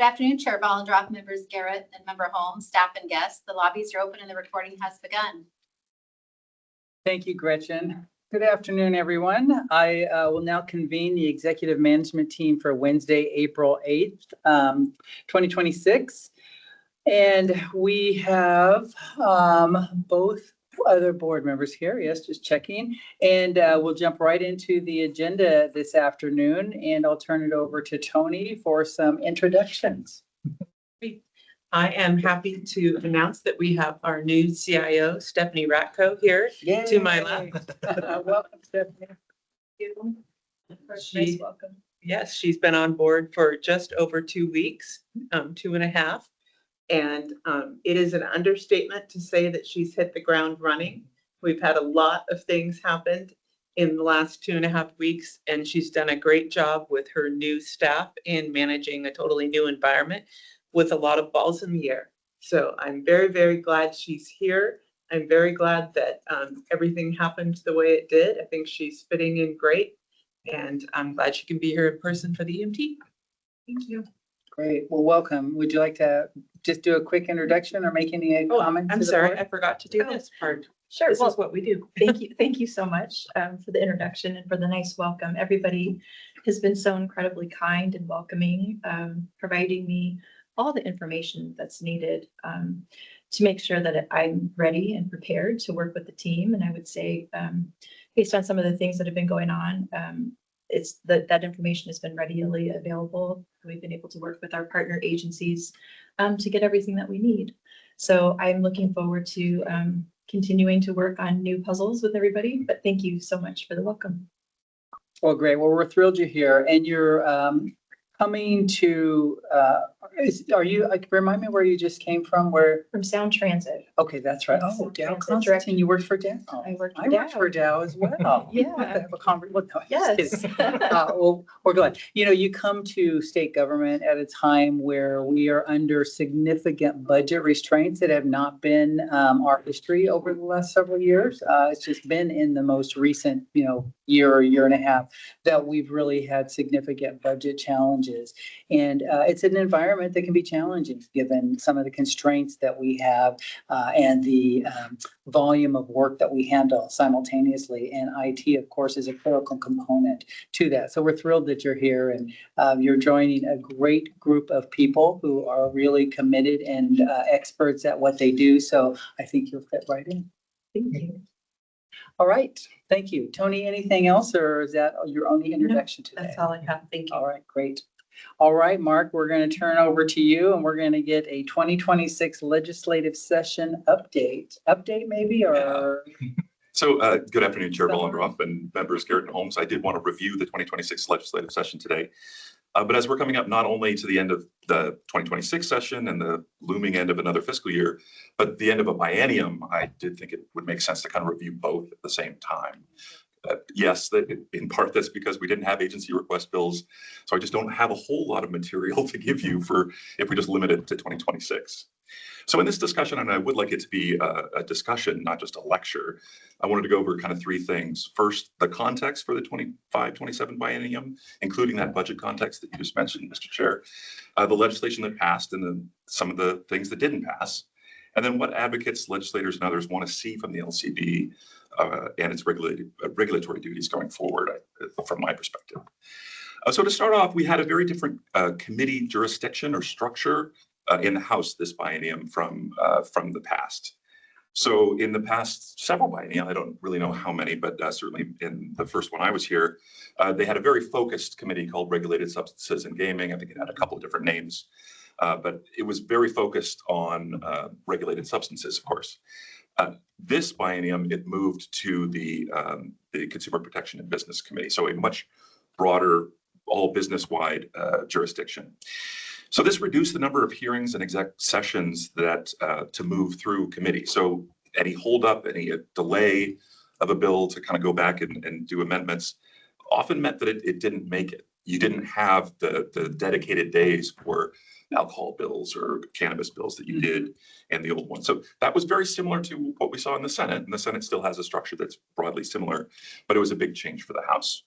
Good afternoon, Chair Ballendroff, members Garrett and Member Holmes, staff and guests. The lobbies are open and the recording has begun. Thank you, Gretchen. Good afternoon, everyone. I will now convene the executive management team for Wednesday, April 8th, 2026. And we have both other board members here. Yes, just checking. And we'll jump right into the agenda this afternoon. And I'll turn it over to Tony for some introductions. I am happy to announce that we have our new CIO, Stephanie Ratko, here. Yay. To my left. Welcome, Stephanie. Nice welcome. Yes, she's been on board for just over 2 weeks, 2.5. And it is an understatement to say that she's hit the ground running. We've had a lot of things happen in the last 2.5 weeks, and she's done a great job with her new staff in managing a totally new environment with a lot of balls in the air. So I'm very, very glad she's here. I'm very glad that everything happened the way it did. I think she's fitting in great, and I'm glad she can be here in person for the EMT. Thank you. Great. Well, welcome. Would you like to just do a quick introduction or make any comments? I'm sorry, I forgot to do this part. Sure. This is what we do. Thank you so much for the introduction and for the nice welcome. Everybody has been so incredibly kind and welcoming, providing me all the information that's needed to make sure that I'm ready and prepared to work with the team. And I would say, based on some of the things that have been going on, it's that information has been readily available. We've been able to work with our partner agencies to get everything that we need. So I'm looking forward to continuing to work on new puzzles with everybody. But thank you so much for the welcome. Well, great. Well, we're thrilled you're here, and you're coming to. Are you? Remind me where you just came from. Where? From Sound Transit. Okay, that's right. Oh, Sound Dow Transit Constantine. You worked for Dow. I worked for Dow as well. Yeah. We'll have to have a conversation. Yes. Well, we're glad. You know, you come to state government at a time where we are under significant budget restraints that have not been our history over the last several years. It's just been in the most recent, year or year and a half that we've really had significant budget challenges. And it's an environment that can be challenging given some of the constraints that we have and the volume of work that we handle simultaneously. And IT, of course, is a critical component to that. So we're thrilled that you're here and you're joining a great group of people who are really committed and experts at what they do. So I think you'll fit right in. Thank you. All right. Thank you. Tony, anything else, or is that your only introduction today? That's all I have. Thank you. All right, great. All right, Mark, we're going to turn over to you and we're going to get a 2026 legislative session update. Update maybe, or? So good afternoon, Chair Ballendroff and members Garrett and Holmes. I did want to review the 2026 legislative session today. But as we're coming up not only to the end of the 2026 session and the looming end of another fiscal year, but the end of a biennium, I did think it would make sense to kind of review both at the same time. Yes, in part that's because we didn't have agency request bills, so I just don't have a whole lot of material to give you for if we just limit it to 2026. So in this discussion, and I would like it to be a discussion, not just a lecture, I wanted to go over kind of three things. First, the context for the 25-27 biennium, including that budget context that you just mentioned, Mr. Chair, the legislation that passed and then some of the things that didn't pass, and then what advocates, legislators, and others want to see from the LCB and its regulatory duties going forward, from my perspective. So to start off, we had a very different committee jurisdiction or structure in the House this biennium from the past. So in the past several biennia, I don't really know how many, but certainly in the first one I was here, they had a very focused committee called Regulated Substances and Gaming. I think it had a couple of different names, but it was very focused on regulated substances, of course. This biennium, it moved to the Consumer Protection and Business Committee, so a much broader, all business-wide jurisdiction. So this reduced the number of hearings and exec sessions that to move through committee. So any holdup, any delay of a bill to kind of go back and do amendments often meant that it didn't make it. You didn't have the dedicated days for alcohol bills or cannabis bills that you did in the old one. So that was very similar to what we saw in the Senate, and the Senate still has a structure that's broadly similar, but it was a big change for the House.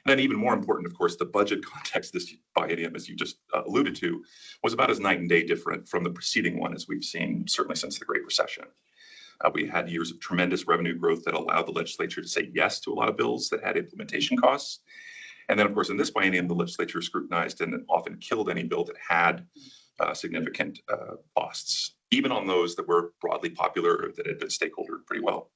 And then even more important, of course, the budget context this biennium, as you just alluded to, was about as night and day different from the preceding one as we've seen certainly since the Great Recession. We had years of tremendous revenue growth that allowed the legislature to say yes to a lot of bills that had implementation costs. And then, of course, in this biennium, the legislature scrutinized and often killed any bill that had significant costs, even on those that were broadly popular or that had been stakeholdered pretty well.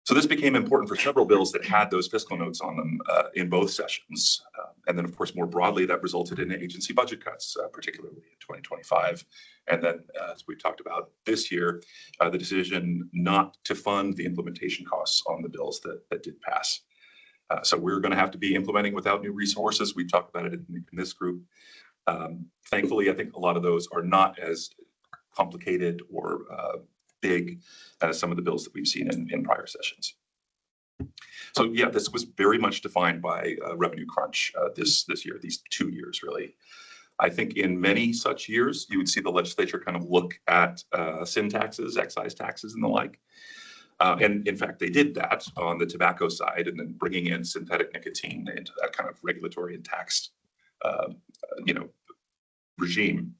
So this became important for several bills that had those fiscal notes on them in both sessions. And then, of course, more broadly, that resulted in agency budget cuts, particularly in 2025. And then, as we talked about this year, the decision not to fund the implementation costs on the bills that did pass. So we're going to have to be implementing without new resources. We talked about it in this group. Thankfully, I think a lot of those are not as complicated or big as some of the bills that we've seen in prior sessions. So yeah, this was very much defined by revenue crunch this year, these 2 years really. I think in many such years, you would see the legislature kind of look at sin taxes, excise taxes and the like. And in fact, they did that on the tobacco side and then bringing in synthetic nicotine into that kind of regulatory and tax regime.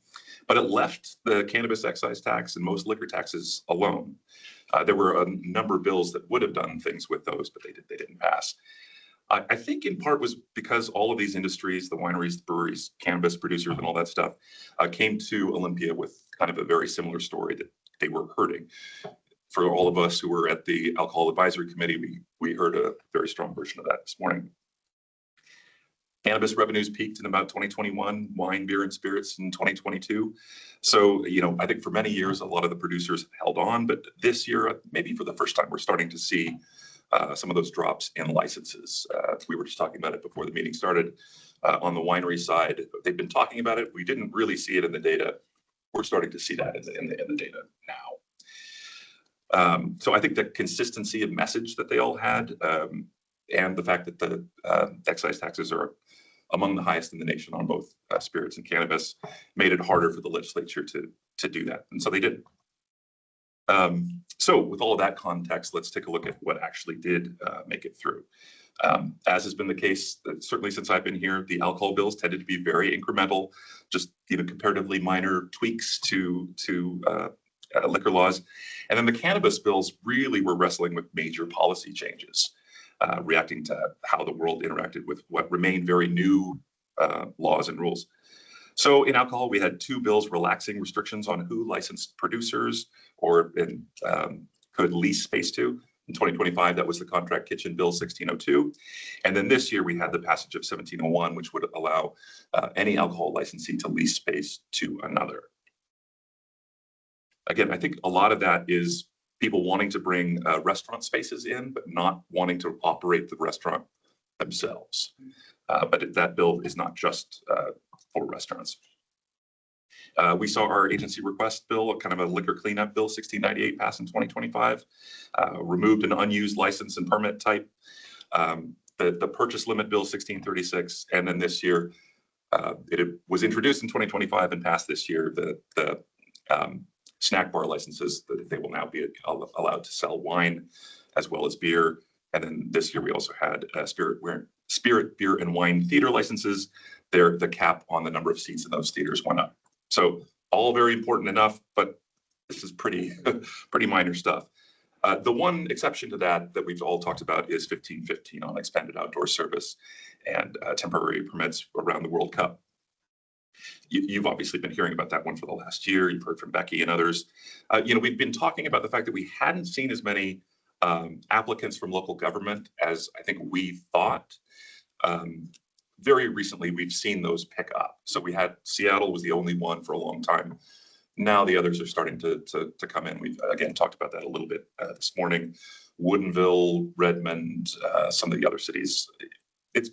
But it left the cannabis excise tax and most liquor taxes alone. There were a number of bills that would have done things with those, but they didn't pass. I think in part was because all of these industries, the wineries, the breweries, cannabis producers and all that stuff came to Olympia with kind of a very similar story that they were hurting. For all of us who were at the Alcohol Advisory Committee, we heard a very strong version of that this morning. Cannabis revenues peaked in about 2021, wine, beer, and spirits in 2022. So, I think for many years, a lot of the producers held on, but this year, maybe for the first time, we're starting to see some of those drops in licenses. We were just talking about it before the meeting started. On the winery side, they've been talking about it. We didn't really see it in the data. We're starting to see that in the data now. So I think the consistency of message that they all had and the fact that the excise taxes are among the highest in the nation on both spirits and cannabis made it harder for the legislature to do that. And so they did. So with all of that context, let's take a look at what actually did make it through. As has been the case, certainly since I've been here, the alcohol bills tended to be very incremental, just comparatively minor tweaks to liquor laws. And then the cannabis bills really were wrestling with major policy changes, reacting to how the world interacted with what remained very new laws and rules. So in alcohol, we had 2 bills relaxing restrictions on who licensed producers or could lease space to. In 2025, that was the Contract Kitchen Bill 1602. And then this year, we had the passage of 1701, which would allow any alcohol licensee to lease space to another. Again, I think a lot of that is people wanting to bring restaurant spaces in, but not wanting to operate the restaurant themselves. But that bill is not just for restaurants. We saw our agency request bill, kind of a liquor cleanup bill, 1698, passed in 2025, removed an unused license and permit type. The purchase limit bill, 1636, and then this year, it was introduced in 2025 and passed this year, the snack bar licenses, that they will now be allowed to sell wine as well as beer. And then this year we also had spirit, beer, and wine theater licenses. The cap on the number of seats in those theaters went up. So all very important enough, but this is pretty minor stuff. The one exception to that we've all talked about is 1515 on expanded outdoor service and temporary permits around the World Cup. You've obviously been hearing about that one for the last year. You've heard from Becky and others. We've been talking about the fact that we hadn't seen as many applicants from local government as I think we thought. Very recently, we've seen those pick up. So we had Seattle was the only one for a long time. Now the others are starting to come in. We've again talked about that a little bit this morning. Woodinville, Redmond, some of the other cities. It's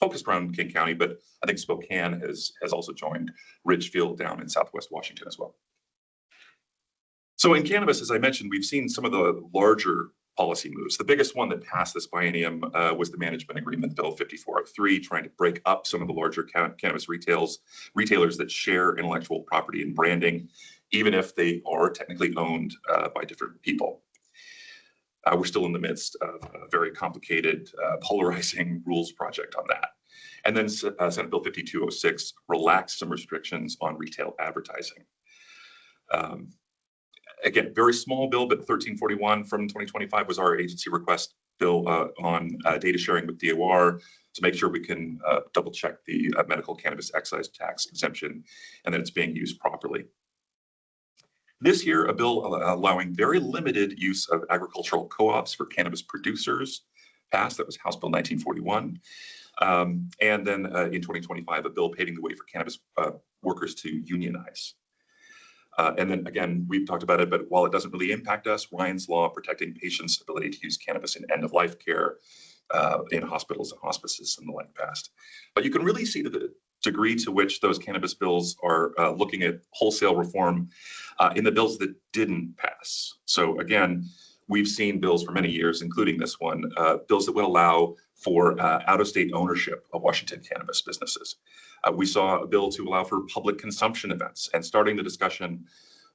focused around King County, but I think Spokane has also joined, Ridgefield down in Southwest Washington as well. So in cannabis, as I mentioned, we've seen some of the larger policy moves. The biggest one that passed this biennium was the Management Agreement Bill 5403, trying to break up some of the larger cannabis retailers that share intellectual property and branding, even if they are technically owned by different people. We're still in the midst of a very complicated, polarizing rules project on that. And then Senate Bill 5206 relaxed some restrictions on retail advertising. Again, very small bill, but 1341 from 2025 was our agency request bill on data sharing with DOR to make sure we can double check the medical cannabis excise tax exemption and that it's being used properly. This year, a bill allowing very limited use of agricultural co-ops for cannabis producers passed. That was House Bill 1941. And then in 2025, a bill paving the way for cannabis workers to unionize. And then again, we've talked about it, but while it doesn't really impact us, Ryan's Law protecting patients' ability to use cannabis in end-of-life care in hospitals and hospices and the like passed. But you can really see the degree to which those cannabis bills are looking at wholesale reform in the bills that didn't pass. So again, we've seen bills for many years, including this one, bills that would allow for out-of-state ownership of Washington cannabis businesses. We saw a bill to allow for public consumption events and starting the discussion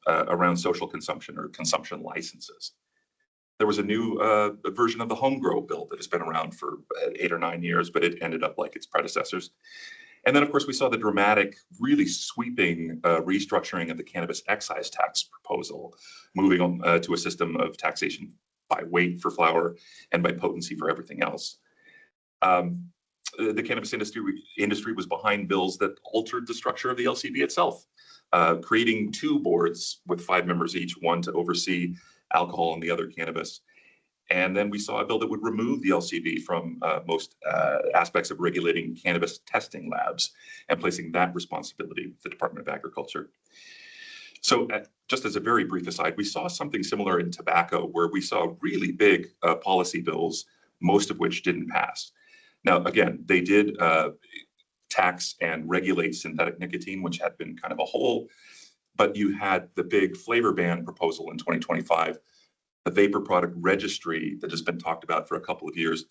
around social consumption or consumption licenses. There was a new version of the home grow bill that has been around for 8 or 9 years, but it ended up like its predecessors. And then, of course, we saw the dramatic, really sweeping restructuring of the cannabis excise tax proposal, moving on to a system of taxation by weight for flower and by potency for everything else. The cannabis industry was behind bills that altered the structure of the LCB itself, creating 2 boards with 5 members each, one to oversee alcohol and the other cannabis. And then we saw a bill that would remove the LCB from most aspects of regulating cannabis testing labs and placing that responsibility with the Department of Agriculture. So just as a very brief aside, we saw something similar in tobacco where we saw really big policy bills, most of which didn't pass. Now, again, they did tax and regulate synthetic nicotine, which had been kind of a hole, but you had the big flavor ban proposal in 2025, the vapor product registry that has been talked about for a couple of years.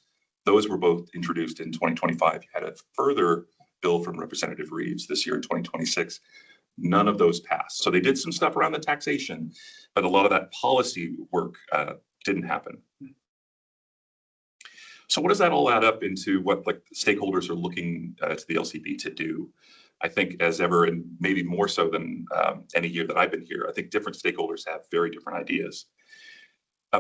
Those were both introduced in 2025. You had a further bill from Representative Reeves this year in 2026. None of those passed. So they did some stuff around the taxation, but a lot of that policy work didn't happen. So what does that all add up into what like stakeholders are looking to the LCB to do? I think as ever, and maybe more so than any year that I've been here, I think different stakeholders have very different ideas.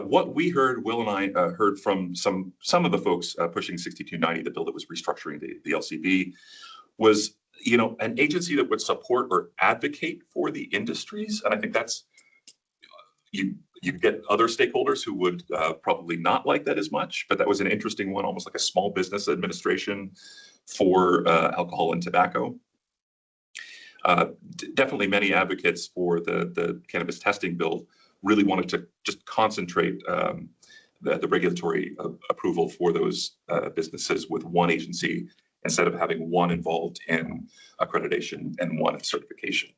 What we heard, Will and I heard from some of the folks pushing 6290, the bill that was restructuring the LCB, was an agency that would support or advocate for the industries, and I think that's you get other stakeholders who would probably not like that as much, but that was an interesting one, almost like a small business administration for alcohol and tobacco. Definitely many advocates for the cannabis testing bill really wanted to just concentrate the regulatory approval for those businesses with one agency instead of having one involved in accreditation and one in certification.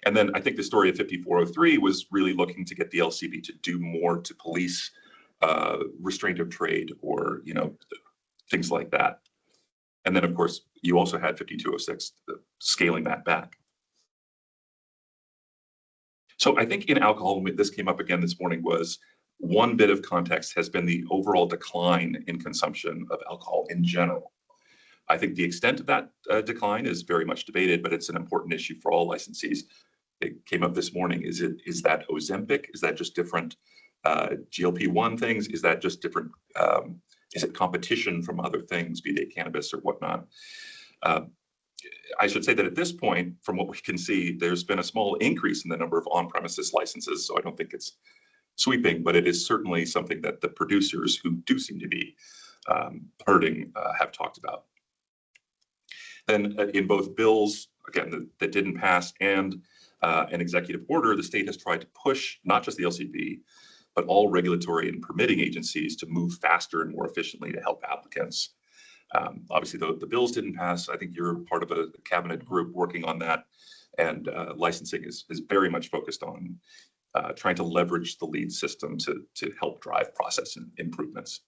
And then I think the story of 5403 was really looking to get the LCB to do more to police restraint of trade or, things like that. And then, of course, you also had 5206 scaling that back. So I think in alcohol, this came up again this morning, was one bit of context has been the overall decline in consumption of alcohol in general. I think the extent of that decline is very much debated, but it's an important issue for all licensees. It came up this morning. Is that Ozempic? Is that just different GLP-1 things? Is that just different? Is it competition from other things, be they cannabis or whatnot? I should say that at this point, from what we can see, there's been a small increase in the number of on-premises licenses. So I don't think it's sweeping, but it is certainly something that the producers who do seem to be hurting have talked about. Then in both bills, again, that didn't pass and an executive order, the state has tried to push not just the LCB, but all regulatory and permitting agencies to move faster and more efficiently to help applicants. Obviously, the bills didn't pass. I think you're part of a cabinet group working on that, and licensing is very much focused on trying to leverage the LEED system to help drive process improvements.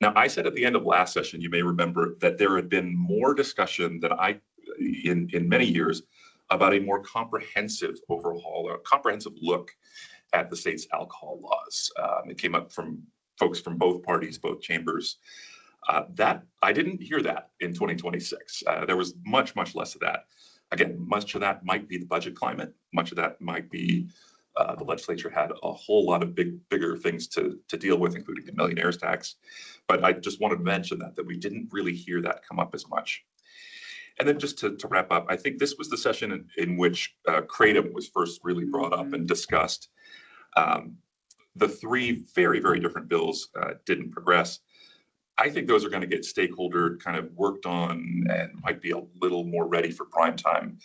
Now, I said at the end of last session, you may remember that there had been more discussion than in many years about a more comprehensive overhaul, a comprehensive look at the state's alcohol laws. It came up from folks from both parties, both chambers. That I didn't hear that in 2026. There was much, much less of that. Again, much of that might be the budget climate. Much of that might be the legislature had a whole lot of bigger things to deal with, including the millionaires tax. But I just wanted to mention that we didn't really hear that come up as much. And then just to wrap up, I think this was the session in which Kratom was first really brought up and discussed. The three very, very different bills didn't progress. I think those are going to get stakeholder kind of worked on and might be a little more ready for prime time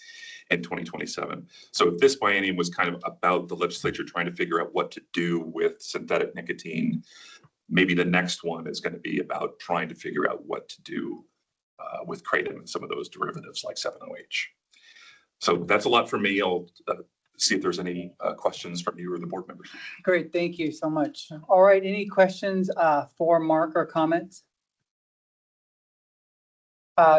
in 2027. So if this biennium was kind of about the legislature trying to figure out what to do with synthetic nicotine, maybe the next one is going to be about trying to figure out what to do with Kratom and some of those derivatives like 7-OH. So that's a lot for me. I'll see if there's any questions from you or the board members. Great, thank you so much. All right, any questions for Mark or comments?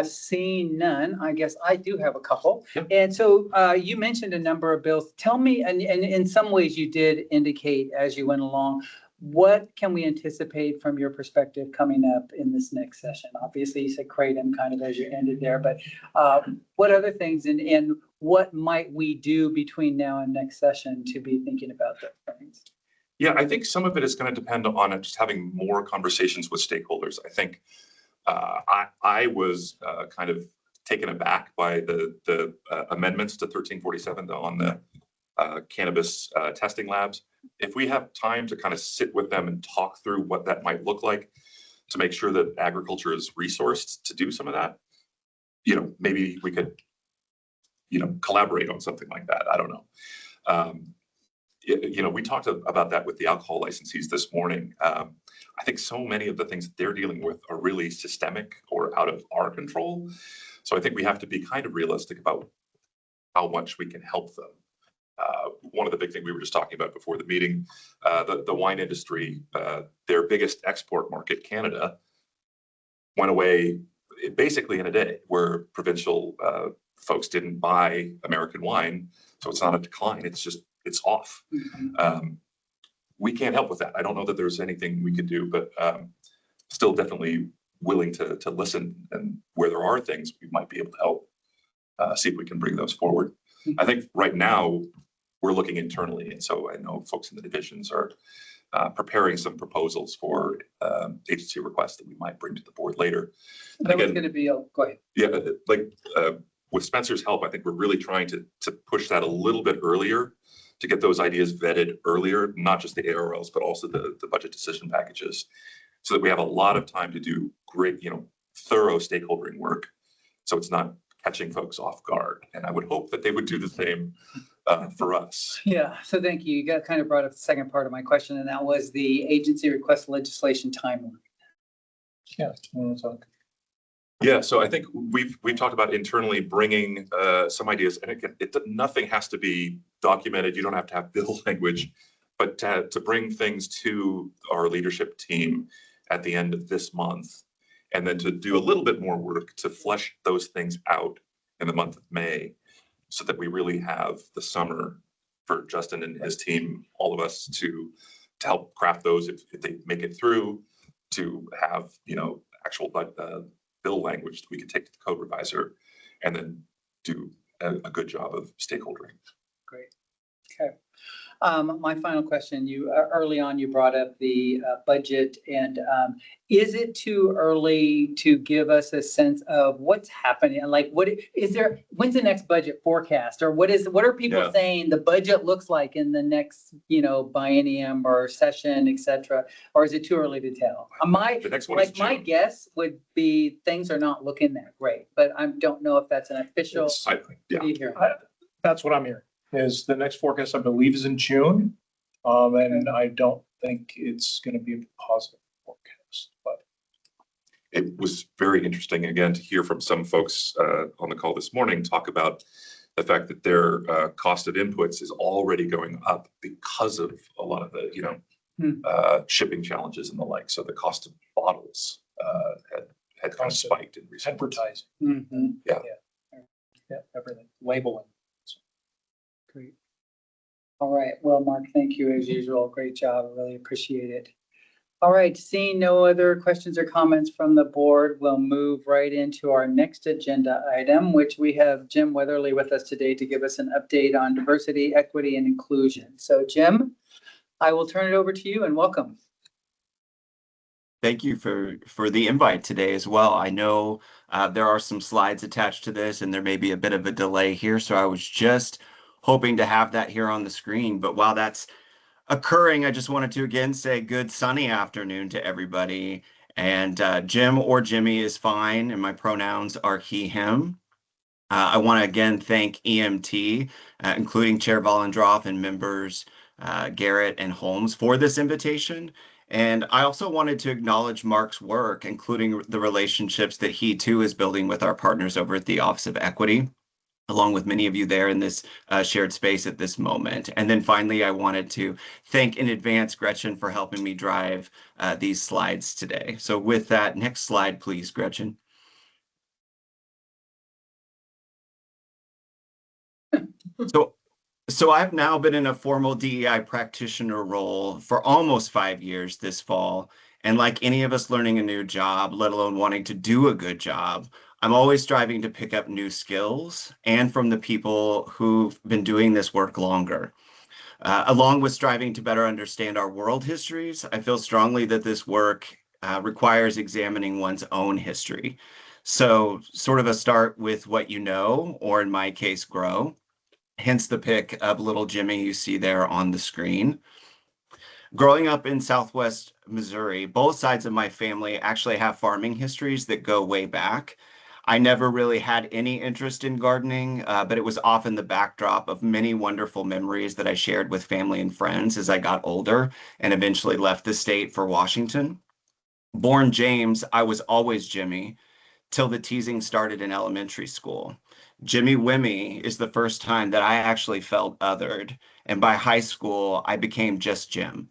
Seeing none, I guess I do have a couple. Yep. And so you mentioned a number of bills. Tell me, and in some ways you did indicate as you went along, what can we anticipate from your perspective coming up in this next session? Obviously, you said Kratom kind of as you ended there, but what other things and what might we do between now and next session to be thinking about those things? Yeah, I think some of it is going to depend on just having more conversations with stakeholders. I think I was kind of taken aback by the amendments to 1347 on the cannabis testing labs. If we have time to kind of sit with them and talk through what that might look like to make sure that agriculture is resourced to do some of that, maybe we could, collaborate on something like that. I don't know. We talked about that with the alcohol licensees this morning. I think so many of the things that they're dealing with are really systemic or out of our control. So I think we have to be kind of realistic about how much we can help them. One of the big things we were just talking about before the meeting, the wine industry, their biggest export market, Canada, went away basically in a day, where provincial folks didn't buy American wine. So it's not a decline, it's off. Mm-hmm. We can't help with that. I don't know that there's anything we could do, but still definitely willing to listen, and where there are things we might be able to help, see if we can bring those forward. I think right now we're looking internally, and so I know folks in the divisions are preparing some proposals for agency requests that we might bring to the board later. That was going to be, go ahead. Yeah, with Spencer's help, I think we're really trying to push that a little bit earlier, to get those ideas vetted earlier, not just the ARLs, but also the budget decision packages, so that we have a lot of time to do great, thorough stakeholdering work, so it's not catching folks off guard. And I would hope that they would do the same for us. Yeah, so thank you. You got kind of brought up the second part of my question, and that was the agency request legislation timeline. Yeah. Yeah, so I think we've talked about internally bringing some ideas, and again, nothing has to be documented. You don't have to have bill language, but to bring things to our leadership team at the end of this month, and then to do a little bit more work to flesh those things out in the month of May, so that we really have the summer for Justin and his team, all of us, to help craft those if they make it through, to have actual bill language that we can take to the code revisor, and then do a good job of stakeholdering. Great. Okay. My final question, you early on, you brought up the budget, and is it too early to give us a sense of what's happening? Like, when's the next budget forecast, or what are people saying the budget looks like in the next, biennium or session, et cetera? Or is it too early to tell? The next one is June. My guess would be things are not looking that great, but I don't know if that's an official. What do you hear? That's what I'm hearing. Is the next forecast, I believe, is in June. And I don't think it's going to be a positive forecast, but. It was very interesting, again, to hear from some folks on the call this morning talk about the fact that their cost of inputs is already going up because of a lot of the, shipping challenges and the like. So the cost of bottles had kind of spiked in recent months. Advertising. Mm-hmm. Yeah, everything, labeling. All right. Well, Mark, thank you as usual. Great job. I really appreciate it. All right. Seeing no other questions or comments from the board, we'll move right into our next agenda item, which we have Jim Weatherly with us today to give us an update on diversity, equity, and inclusion. So Jim, I will turn it over to you and welcome. Thank you for the invite today as well. I know there are some slides attached to this, and there may be a bit of a delay here, so I was just hoping to have that here on the screen. But while that's occurring, I just wanted to again say good sunny afternoon to everybody. And Jim or Jimmy is fine, and my pronouns are he, him. I want to again thank EMT, including Chair Vollendroff and members Garrett and Holmes for this invitation. And I also wanted to acknowledge Mark's work, including the relationships that he too is building with our partners over at the Office of Equity, along with many of you there in this shared space at this moment. And then finally, I wanted to thank in advance Gretchen for helping me drive these slides today. So with that, next slide, please, Gretchen. So I've now been in a formal DEI practitioner role for almost 5 years this fall. And like any of us learning a new job, let alone wanting to do a good job, I'm always striving to pick up new skills and from the people who've been doing this work longer. Along with striving to better understand our world histories, I feel strongly that this work requires examining one's own history. So sort of a start with what you know, or in my case, grow. Hence the pic of little Jimmy you see there on the screen. Growing up in Southwest Missouri, both sides of my family actually have farming histories that go way back. I never really had any interest in gardening, but it was often the backdrop of many wonderful memories that I shared with family and friends as I got older and eventually left the state for Washington. Born James, I was always Jimmy, till the teasing started in elementary school. Jimmy Wimmy is the first time that I actually felt othered, and by high school, I became just Jim.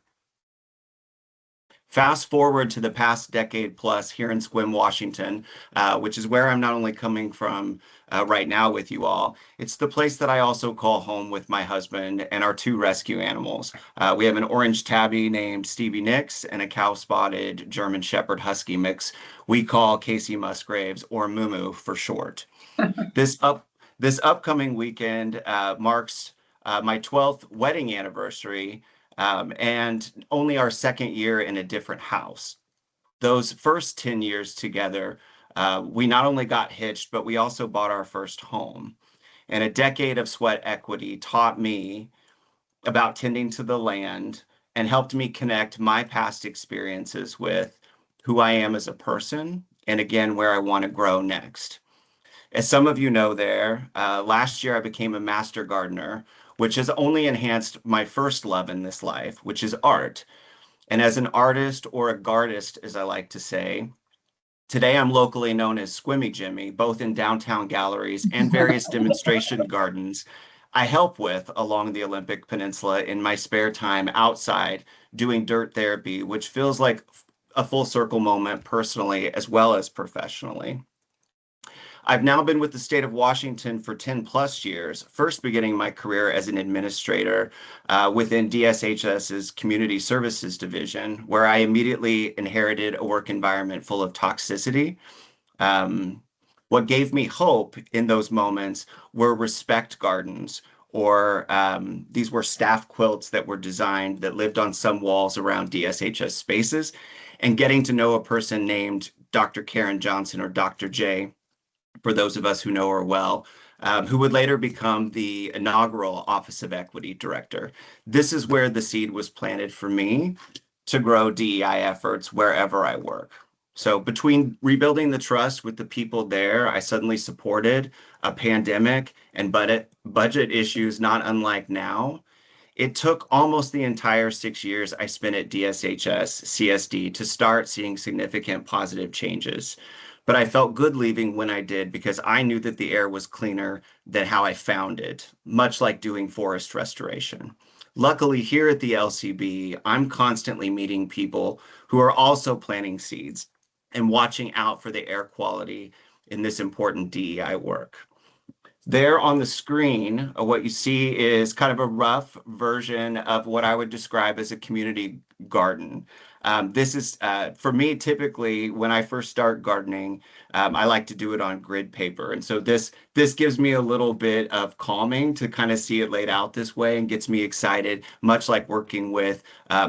Fast forward to the past decade plus here in Sequim, Washington, which is where I'm not only coming from right now with you all, it's the place that I also call home with my husband and our two rescue animals. We have an orange tabby named Stevie Nicks and a cow-spotted German Shepherd Husky mix we call Casey Musgraves, or Moo for short. This upcoming weekend marks my 12th wedding anniversary, and only our second year in a different house. Those first 10 years together, we not only got hitched, but we also bought our first home. And a decade of sweat equity taught me about tending to the land and helped me connect my past experiences with who I am as a person, and again, where I want to grow next. As some of you know last year I became a master gardener, which has only enhanced my first love in this life, which is art. And as an artist, or a gardist, as I like to say, today I'm locally known as Squimmy Jimmy, both in downtown galleries and various demonstration gardens I help with along the Olympic Peninsula in my spare time outside doing dirt therapy, which feels like a full circle moment personally as well as professionally. I've now been with the state of Washington for 10 plus years, first beginning my career as an administrator within DSHS's Community Services Division, where I immediately inherited a work environment full of toxicity. What gave me hope in those moments were respect gardens, or these were staff quilts that were designed that lived on some walls around DSHS spaces, and getting to know a person named Dr. Karen Johnson, or Dr. J, for those of us who know her well, who would later become the inaugural Office of Equity Director. This is where the seed was planted for me to grow DEI efforts wherever I work. So between rebuilding the trust with the people there, I suddenly supported a pandemic and budget issues not unlike now. It took almost the entire 6 years I spent at DSHS CSD to start seeing significant positive changes. But I felt good leaving when I did, because I knew that the air was cleaner than how I found it, much like doing forest restoration. Luckily, here at the LCB, I'm constantly meeting people who are also planting seeds and watching out for the air quality in this important DEI work. There on the screen, what you see is kind of a rough version of what I would describe as a community garden. This is, for me, typically when I first start gardening, I like to do it on grid paper. And so this gives me a little bit of calming to kind of see it laid out this way and gets me excited, much like working with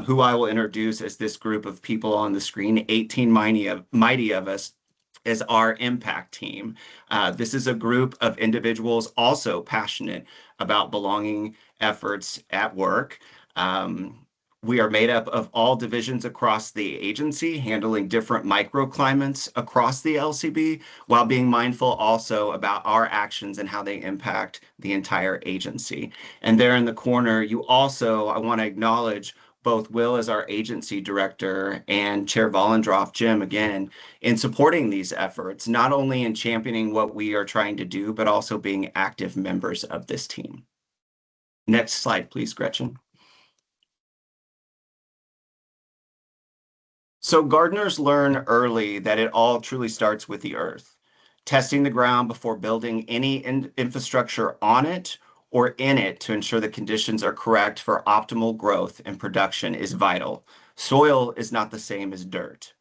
who I will introduce as this group of people on the screen, 18 mighty of us, is our impact team. This is a group of individuals also passionate about belonging efforts at work. We are made up of all divisions across the agency, handling different microclimates across the LCB, while being mindful also about our actions and how they impact the entire agency. And there in the corner, you also, I want to acknowledge both Will as our agency director and Chair Vollendroff, Jim, again, in supporting these efforts, not only in championing what we are trying to do, but also being active members of this team. Next slide, please, Gretchen. So gardeners learn early that it all truly starts with the earth. Testing the ground before building any infrastructure on it or in it to ensure the conditions are correct for optimal growth and production is vital. Soil is not the same as dirt.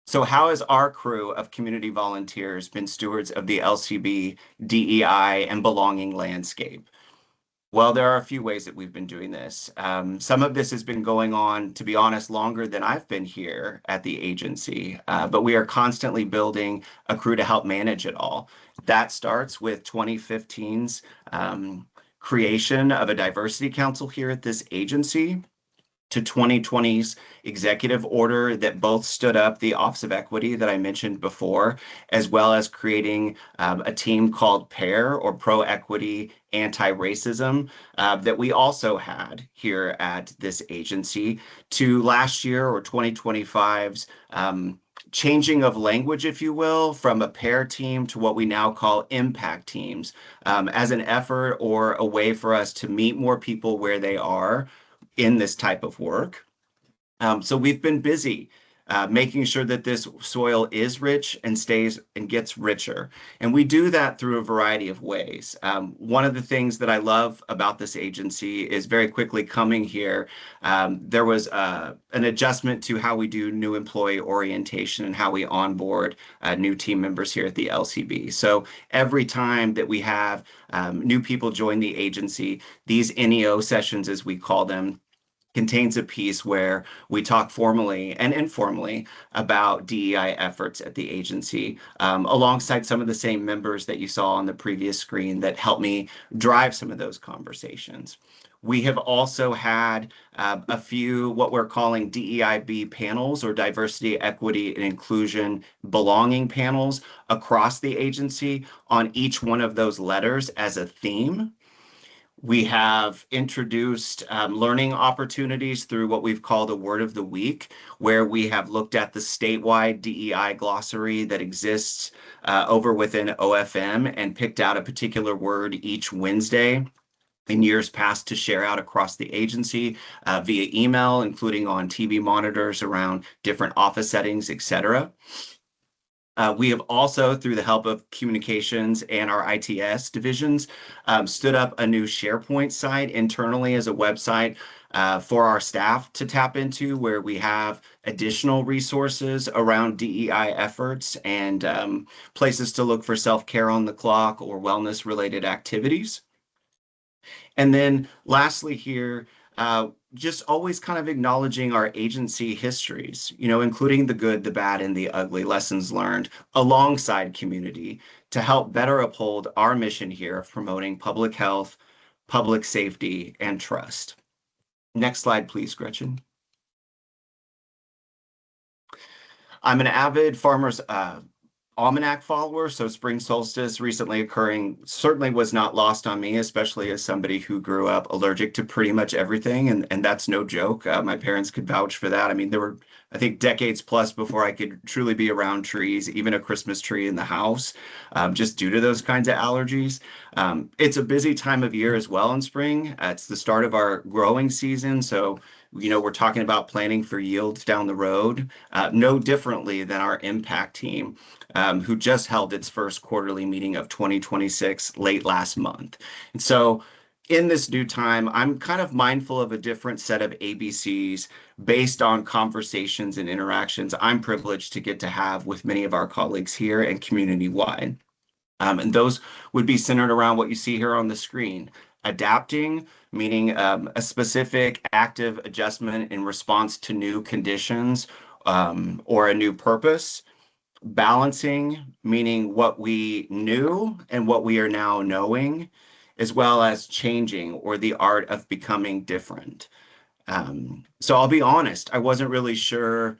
So how has our crew of community volunteers been stewards of the LCB, DEI, and belonging landscape? Well, there are a few ways that we've been doing this. Some of this has been going on, to be honest, longer than I've been here at the agency, but we are constantly building a crew to help manage it all. That starts with 2015's creation of a diversity council here at this agency, to 2020's executive order that both stood up the Office of Equity that I mentioned before, as well as creating a team called PAIR, or Pro Equity Anti-Racism, that we also had here at this agency, to last year, or 2025's changing of language, if you will, from a PAIR team to what we now call impact teams, as an effort or a way for us to meet more people where they are in this type of work. So we've been busy making sure that this soil is rich and stays and gets richer. And we do that through a variety of ways. One of the things that I love about this agency is very quickly coming here. There was an adjustment to how we do new employee orientation and how we onboard new team members here at the LCB. So every time that we have new people join the agency, these NEO sessions, as we call them, contains a piece where we talk formally and informally about DEI efforts at the agency, alongside some of the same members that you saw on the previous screen that helped me drive some of those conversations. We have also had a few what we're calling DEIB panels, or diversity, equity, and inclusion belonging panels, across the agency on each one of those letters as a theme. We have introduced learning opportunities through what we've called a word of the week, where we have looked at the statewide DEI glossary that exists over within OFM and picked out a particular word each Wednesday in years past to share out across the agency via email, including on TV monitors around different office settings, etc. We have also, through the help of communications and our ITS divisions, stood up a new SharePoint site internally as a website for our staff to tap into, where we have additional resources around DEI efforts and places to look for self-care on the clock or wellness-related activities. And then lastly here, just always kind of acknowledging our agency histories, including the good, the bad, and the ugly lessons learned alongside community to help better uphold our mission here of promoting public health, public safety, and trust. Next slide, please, Gretchen. I'm an avid Farmer's Almanac follower, so spring solstice recently occurring certainly was not lost on me, especially as somebody who grew up allergic to pretty much everything, and that's no joke. My parents could vouch for that. I mean, there were, I think, decades plus before I could truly be around trees, even a Christmas tree in the house, just due to those kinds of allergies. It's a busy time of year as well in spring. It's the start of our growing season, so we're talking about planning for yields down the road, no differently than our impact team. who just held its first quarterly meeting of 2026 late last month. And so in this new time, I'm kind of mindful of a different set of ABCs based on conversations and interactions I'm privileged to get to have with many of our colleagues here and community-wide. And those would be centered around what you see here on the screen. Adapting, meaning a specific active adjustment in response to new conditions or a new purpose. Balancing, meaning what we knew and what we are now knowing, as well as changing or the art of becoming different. So I'll be honest, I wasn't really sure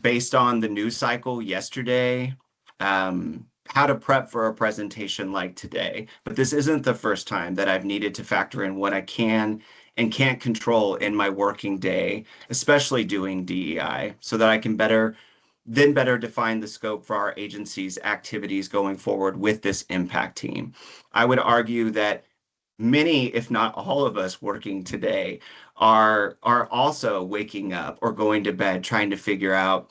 based on the news cycle yesterday, how to prep for a presentation like today. But this isn't the first time that I've needed to factor in what I can and can't control in my working day, especially doing DEI, so that I can better define the scope for our agency's activities going forward with this impact team. I would argue that many, if not all of us working today are also waking up or going to bed trying to figure out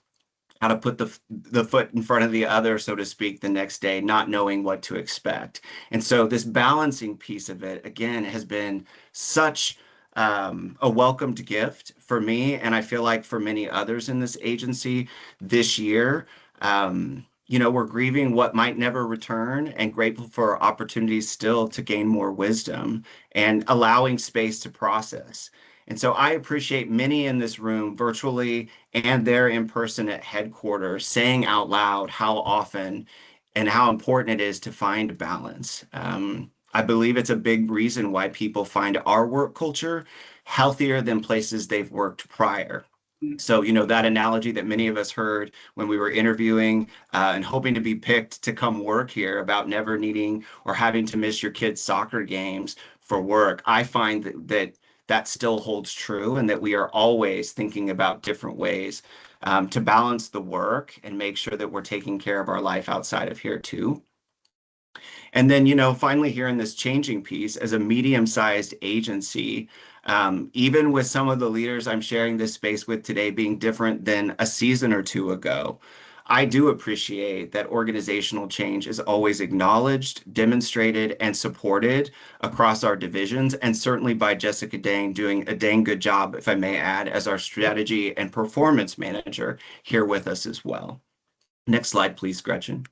how to put the foot in front of the other, so to speak, the next day, not knowing what to expect. And so this balancing piece of it, again, has been such a welcomed gift for me, and I feel like for many others in this agency this year. We're grieving what might never return and grateful for opportunities still to gain more wisdom and allowing space to process. And so I appreciate many in this room virtually and there in person at headquarters saying out loud how often and how important it is to find balance. I believe it's a big reason why people find our work culture healthier than places they've worked prior. So, that analogy that many of us heard when we were interviewing and hoping to be picked to come work here about never needing or having to miss your kids' soccer games for work, I find that still holds true and that we are always thinking about different ways to balance the work and make sure that we're taking care of our life outside of here too. And then, finally here in this changing piece, as a medium-sized agency, even with some of the leaders I'm sharing this space with today being different than a season or two ago, I do appreciate that organizational change is always acknowledged, demonstrated, and supported across our divisions, and certainly by Jessica Dang doing a dang good job, if I may add, as our strategy and performance manager here with us as well. Next slide, please, Gretchen.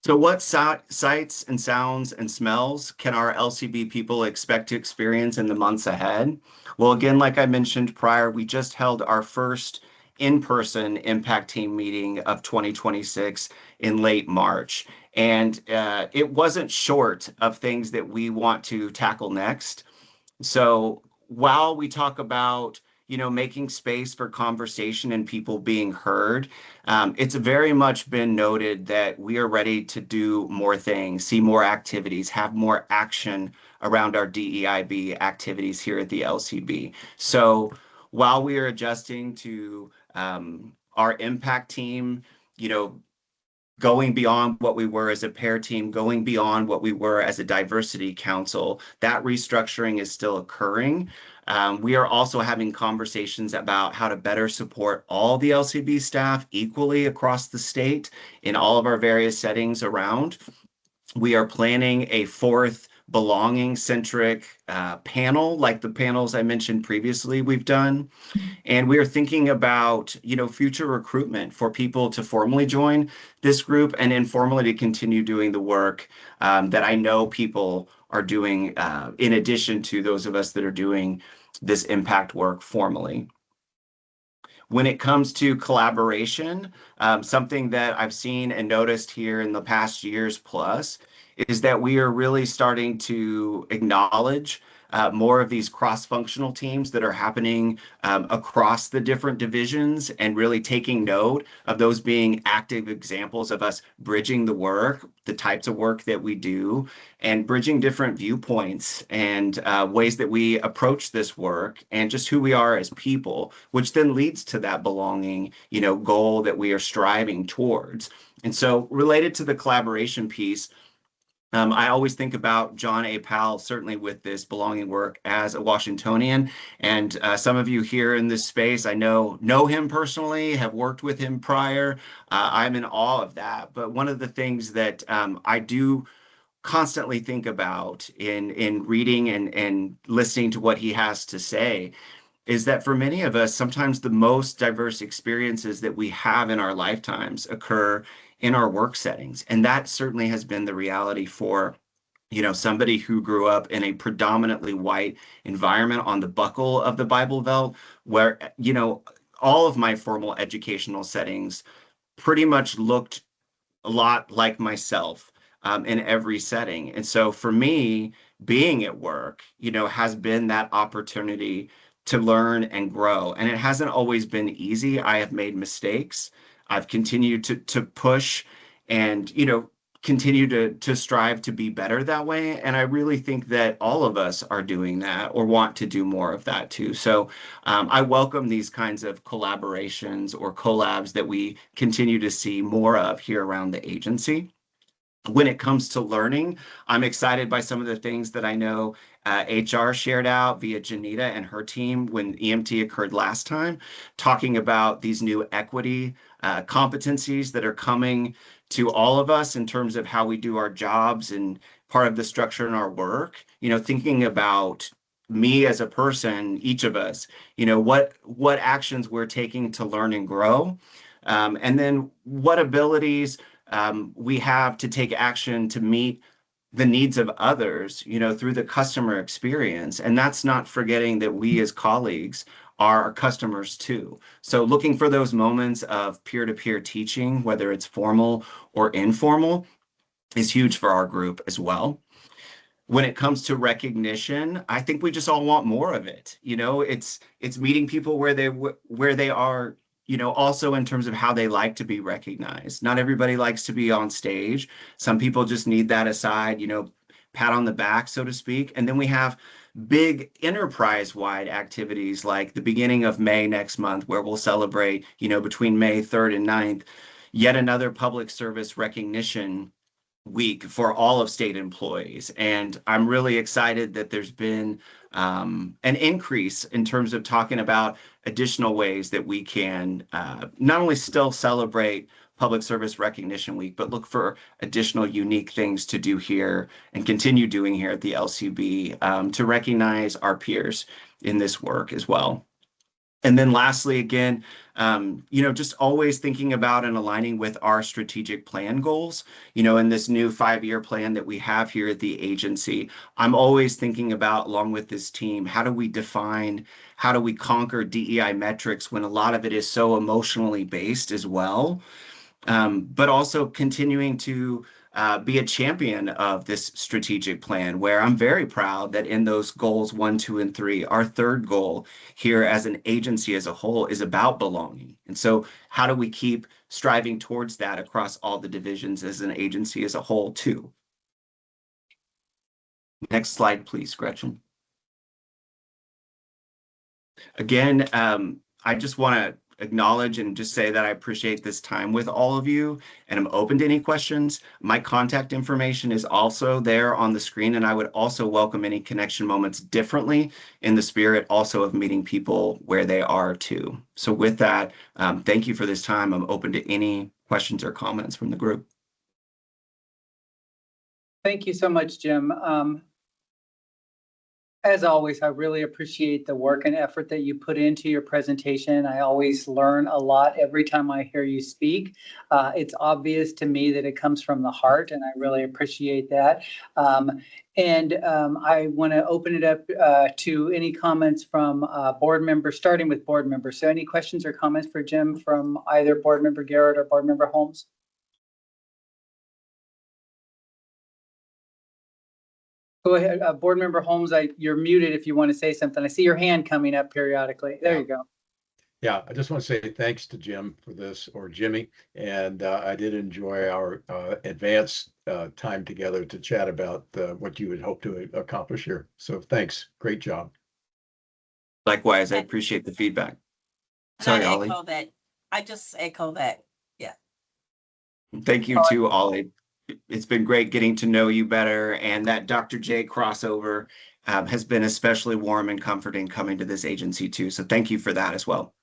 So what sights and sounds and smells can our LCB people expect to experience in the months ahead? Well, again, like I mentioned prior, we just held our first in-person impact team meeting of 2026 in late March. And it wasn't short of things that we want to tackle next. So while we talk about making space for conversation and people being heard, it's very much been noted that we are ready to do more things, see more activities, have more action around our DEIB activities here at the LCB. So while we are adjusting to our impact team, going beyond what we were as a pair team, going beyond what we were as a diversity council, that restructuring is still occurring. We are also having conversations about how to better support all the LCB staff equally across the state in all of our various settings around. We are planning a fourth belonging-centric panel, like the panels I mentioned previously we've done. And we are thinking about, future recruitment for people to formally join this group and informally to continue doing the work that I know people are doing in addition to those of us that are doing this impact work formally. When it comes to collaboration, something that I've seen and noticed here in the past years plus is that we are really starting to acknowledge more of these cross-functional teams that are happening across the different divisions and really taking note of those being active examples of us bridging the work, the types of work that we do, and bridging different viewpoints and ways that we approach this work and just who we are as people, which then leads to that belonging, goal that we are striving towards. And so related to the collaboration piece, I always think about John A. Powell, certainly with this belonging work as a Washingtonian. And some of you here in this space, I know him personally, have worked with him prior. I'm in awe of that. But one of the things that I do constantly think about in reading and listening to what he has to say is that for many of us, sometimes the most diverse experiences that we have in our lifetimes occur in our work settings. And that certainly has been the reality for somebody who grew up in a predominantly white environment on the buckle of the Bible Belt, where, all of my formal educational settings pretty much looked a lot like myself in every setting. And so for me, being at work, has been that opportunity to learn and grow. And it hasn't always been easy. I have made mistakes. I've continued to push and, continue to strive to be better that way. And I really think that all of us are doing that or want to do more of that too. So I welcome these kinds of collaborations or collabs that we continue to see more of here around the agency. When it comes to learning, I'm excited by some of the things that I know HR shared out via Janita and her team when EMT occurred last time, talking about these new equity competencies that are coming to all of us in terms of how we do our jobs and part of the structure in our work, thinking about me as a person, each of us, what actions we're taking to learn and grow. And then what abilities we have to take action to meet the needs of others, through the customer experience. And that's not forgetting that we as colleagues are our customers too. So looking for those moments of peer-to-peer teaching, whether it's formal or informal, is huge for our group as well. When it comes to recognition, I think we just all want more of it. It's meeting people where they are, also in terms of how they like to be recognized. Not everybody likes to be on stage. Some people just need that aside, pat on the back, so to speak. And then we have big enterprise-wide activities like the beginning of May next month, where we'll celebrate, between May 3rd and 9th, yet another public service recognition week for all of state employees. And I'm really excited that there's been an increase in terms of talking about additional ways that we can not only still celebrate Public Service Recognition Week, but look for additional unique things to do here and continue doing here at the LCB to recognize our peers in this work as well. And then lastly, again, just always thinking about and aligning with our strategic plan goals, in this new 5-year plan that we have here at the agency. I'm always thinking about, along with this team, how do we conquer DEI metrics when a lot of it is so emotionally based as well, but also continuing to be a champion of this strategic plan, where I'm very proud that in those goals 1, 2, and 3, our third goal here as an agency as a whole is about belonging. And so how do we keep striving towards that across all the divisions as an agency as a whole too? Next slide, please, Gretchen. Again, I just want to acknowledge and just say that I appreciate this time with all of you, and I'm open to any questions. My contact information is also there on the screen, and I would also welcome any connection moments differently in the spirit also of meeting people where they are too. So with that, thank you for this time. I'm open to any questions or comments from the group. Thank you so much, Jim. As always, I really appreciate the work and effort that you put into your presentation. I always learn a lot every time I hear you speak. It's obvious to me that it comes from the heart, and I really appreciate that. I want to open it up to any comments from board members, starting with board members. So any questions or comments for Jim from either board member Garrett or board member Holmes? Go ahead, board member Holmes, you're muted if you want to say something. I see your hand coming up periodically. There you go. Yeah, I just want to say thanks to Jim for this, or Jimmy, and I did enjoy our advanced time together to chat about what you would hope to accomplish here. So thanks, great job. Likewise, I appreciate the feedback. Sorry, Ollie. I just echo that. Yeah. Thank you too, Ollie. it's been great getting to know you better, and that Dr. J crossover has been especially warm and comforting coming to this agency too. So thank you for that as well.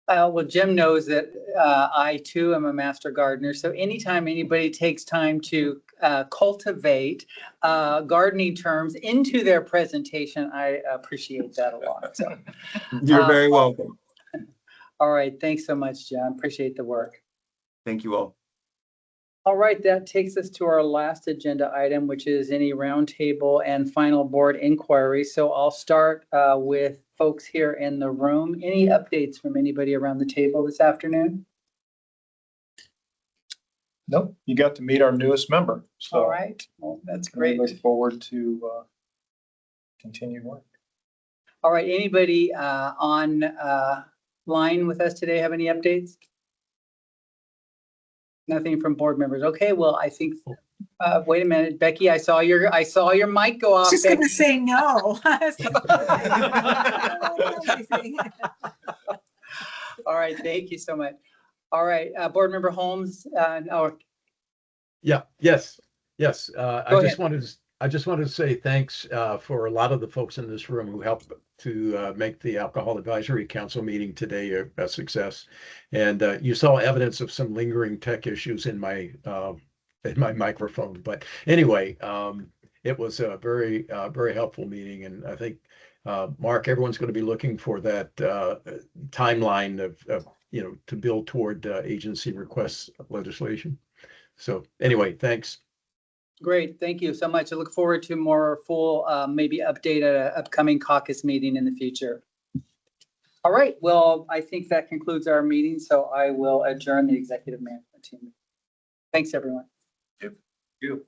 Well, Jim knows that I too am a master gardener. So anytime anybody takes time to cultivate gardening terms into their presentation, I appreciate that a lot. So, You're very welcome. all right. Thanks so much, Jim. Appreciate the work. Thank you all. All right. That takes us to our last agenda item, which is any roundtable and final board inquiry. So I'll start with folks here in the room. Any updates from anybody around the table this afternoon? Nope, you got to meet our newest member. So All right. Well, that's we great. look forward to continued work. All right. Anybody on line with us today have any updates? Nothing from board members. Okay. Well, I think. Wait a minute, Becky. I saw your mic go off. Just Becky. gonna say no. All right. Thank you so much. All right. Board member Holmes. Yeah, yes. Go I just wanted to say thanks for a lot of the folks in this room who helped to make the Alcohol Advisory Council meeting today a success. And you saw evidence of some lingering tech issues in my microphone. But anyway, it was a very helpful meeting. And I think, Mark, everyone's going to be looking for that timeline of to build toward agency requests legislation. So anyway, thanks. Great. Thank you so much. I look forward to more full, maybe update at an upcoming caucus meeting in the future. All right. Well, I think that concludes our meeting. So I will adjourn the executive management team. Thanks, everyone. Thank you.